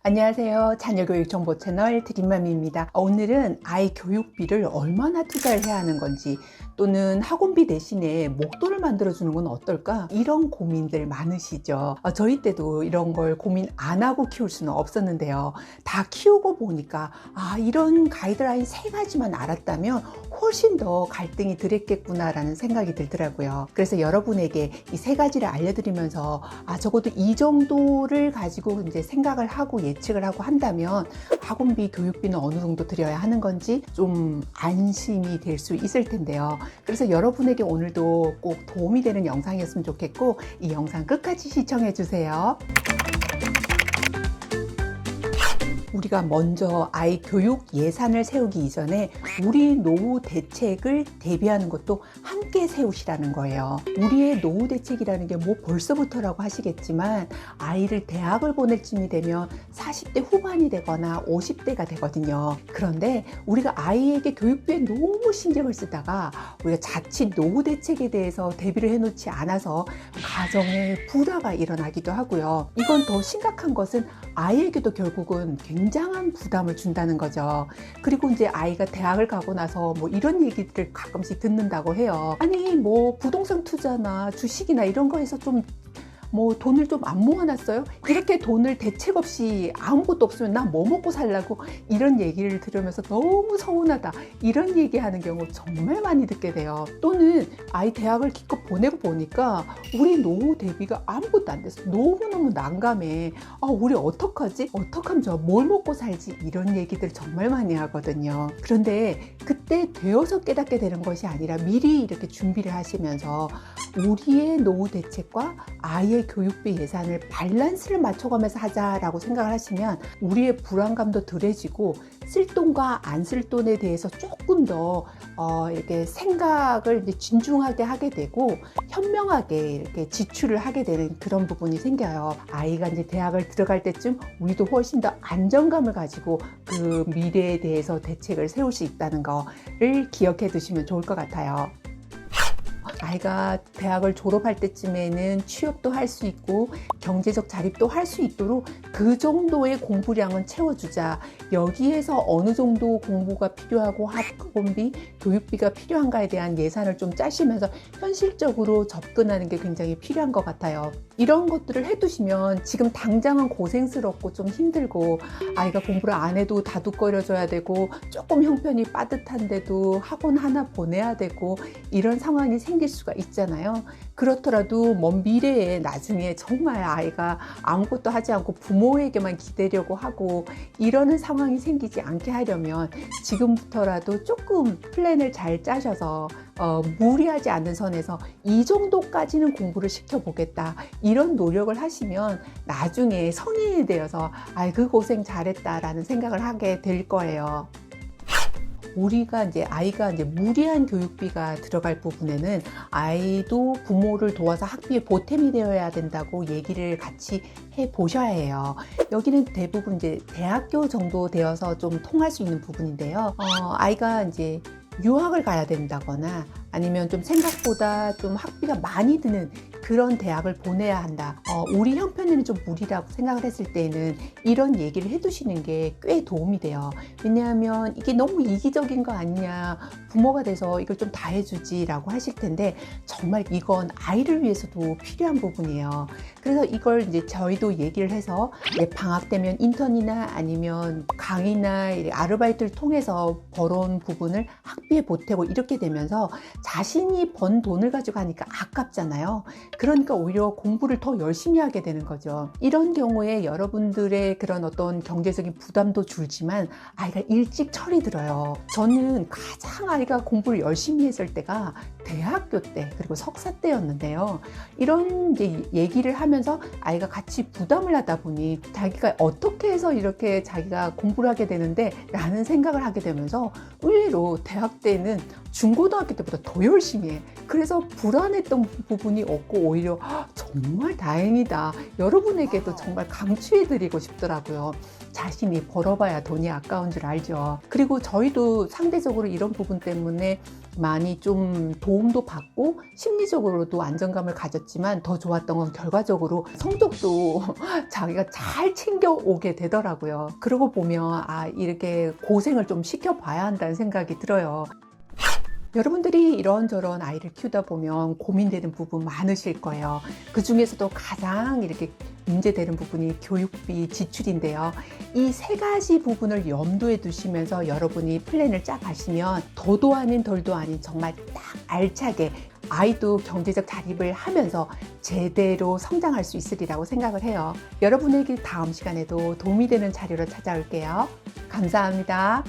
안녕하세요. 자녀교육 정보 채널 드림맘입니다. 오늘은 아이 교육비를 얼마나 투자를 해야 하는 건지, 또는 학원비 대신에 목돈을 만들어주는 건 어떨까? 이런 고민들 많으시죠. 저희 때도 이런 걸 고민 안 하고 키울 수는 없었는데요. 다 키우고 보니까 이런 가이드라인 3가지만 알았다면 훨씬 더 갈등이 덜했겠구나라는 생각이 들더라고요. 그래서 여러분에게 이 3가지를 알려드리면서 적어도 이 정도를 가지고 이제 생각을 하고 예측을 하고 한다면 학원비, 교육비는 어느 정도 들여야 하는 건지 좀 안심이 될 수 있을 텐데요. 그래서 여러분에게 오늘도 꼭 도움이 되는 영상이었으면 좋겠고, 이 영상 끝까지 시청해 주세요. 우리가 먼저 아이 교육 예산을 세우기 이전에 우리 노후 대책을 대비하는 것도 함께 세우시라는 거예요. 우리의 노후 대책이라는 게 뭐 벌써부터라고 하시겠지만, 아이를 대학을 보낼 쯤이 되면 40대 후반이 되거나 50대가 되거든요. 그런데 우리가 아이에게 교육비에 너무 신경을 쓰다가 우리가 자칫 노후 대책에 대해서 대비를 해놓지 않아서 가정에 불화가 일어나기도 하고요. 이건 더 심각한 것은 아이에게도 결국은 굉장한 부담을 준다는 거죠. 그리고 이제 아이가 대학을 가고 나서 뭐 이런 얘기들을 가끔씩 듣는다고 해요. 아니 뭐 부동산 투자나 주식이나 이런 거에서 좀 돈을 좀 안 모아놨어요? 이렇게 돈을 대책 없이 아무것도 없으면 나 뭐 먹고 살라고, 이런 얘기를 들으면서 너무 서운하다, 이런 얘기하는 경우 정말 많이 듣게 돼요. 또는 아이 대학을 기껏 보내고 보니까 우리 노후 대비가 아무것도 안 됐어, 너무너무 난감해, 우리 어떡하지? 어떡하면 좋아? 뭘 먹고 살지? 이런 얘기들 정말 많이 하거든요. 그런데 그때 되어서 깨닫게 되는 것이 아니라 미리 이렇게 준비를 하시면서 우리의 노후 대책과 아이의 교육비 예산을 밸런스를 맞춰가면서 하자라고 생각을 하시면 우리의 불안감도 덜해지고, 쓸 돈과 안 쓸 돈에 대해서 조금 더 이렇게 생각을 이제 진중하게 하게 되고 현명하게 이렇게 지출을 하게 되는 그런 부분이 생겨요. 아이가 이제 대학을 들어갈 때쯤 우리도 훨씬 더 안정감을 가지고 그 미래에 대해서 대책을 세울 수 있다는 거를 기억해 두시면 좋을 것 같아요. 아이가 대학을 졸업할 때쯤에는 취업도 할 수 있고 경제적 자립도 할 수 있도록 그 정도의 공부량은 채워주자. 여기에서 어느 정도 공부가 필요하고 학원비, 교육비가 필요한가에 대한 예산을 좀 짜시면서 현실적으로 접근하는 게 굉장히 필요한 것 같아요. 이런 것들을 해두시면 지금 당장은 고생스럽고 좀 힘들고, 아이가 공부를 안 해도 다독거려줘야 되고 조금 형편이 빠듯한데도 학원 하나 보내야 되고 이런 상황이 생길 수가 있잖아요. 그렇더라도 먼 미래에 나중에 정말 아이가 아무것도 하지 않고 부모에게만 기대려고 하고 이러는 상황이 생기지 않게 하려면 지금부터라도 조금 플랜을 잘 짜셔서 무리하지 않는 선에서 이 정도까지는 공부를 시켜보겠다, 이런 노력을 하시면 나중에 성인이 되어서 그 고생 잘했다라는 생각을 하게 될 거예요. 우리가 이제 아이가 이제 무리한 교육비가 들어갈 부분에는 아이도 부모를 도와서 학비에 보탬이 되어야 된다고 얘기를 같이 해 보셔야 해요. 여기는 대부분 이제 대학교 정도 되어서 좀 통할 수 있는 부분인데요. 아이가 이제 유학을 가야 된다거나 아니면 좀 생각보다 좀 학비가 많이 드는 그런 대학을 보내야 한다, 우리 형편에는 좀 무리라고 생각을 했을 때는 이런 얘기를 해두시는 게 꽤 도움이 돼요. 왜냐하면 이게 너무 이기적인 거 아니냐, 부모가 돼서 이걸 좀 다 해주지 라고 하실 텐데 정말 이건 아이를 위해서도 필요한 부분이에요. 그래서 이걸 이제 저희도 얘기를 해서 방학 되면 인턴이나 아니면 강의나 아르바이트를 통해서 벌어온 부분을 학비에 보태고 이렇게 되면서 자신이 번 돈을 가지고 하니까 아깝잖아요. 그러니까 오히려 공부를 더 열심히 하게 되는 거죠. 이런 경우에 여러분들의 그런 어떤 경제적인 부담도 줄지만 아이가 일찍 철이 들어요. 저는 가장 아이가 공부를 열심히 했을 때가 대학교 때 그리고 석사 때였는데요. 이런 이제 얘기를 하면서 아이가 같이 부담을 하다 보니 자기가 어떻게 해서 이렇게 자기가 공부를 하게 되는데 라는 생각을 하게 되면서 의외로 대학 때는 중고등학교 때보다 더 열심히 해. 그래서 불안했던 부분이 없고 오히려 정말 다행이다. 여러분에게도 정말 강추해드리고 싶더라고요. 자신이 벌어봐야 돈이 아까운 줄 알죠. 그리고 저희도 상대적으로 이런 부분 때문에 많이 좀 도움도 받고 심리적으로도 안정감을 가졌지만 더 좋았던 건 결과적으로 성적도 자기가 잘 챙겨오게 되더라고요. 그러고 보면 이렇게 고생을 좀 시켜봐야 한다는 생각이 들어요. 여러분들이 이런저런 아이를 키우다 보면 고민되는 부분 많으실 거예요. 그 중에서도 가장 이렇게 문제되는 부분이 교육비 지출인데요. 이 세 가지 부분을 염두에 두시면서 여러분이 플랜을 짜 가시면 더도 아닌 덜도 아닌 정말 딱 알차게 아이도 경제적 자립을 하면서 제대로 성장할 수 있으리라고 생각을 해요. 여러분에게 다음 시간에도 도움이 되는 자료로 찾아올게요. 감사합니다.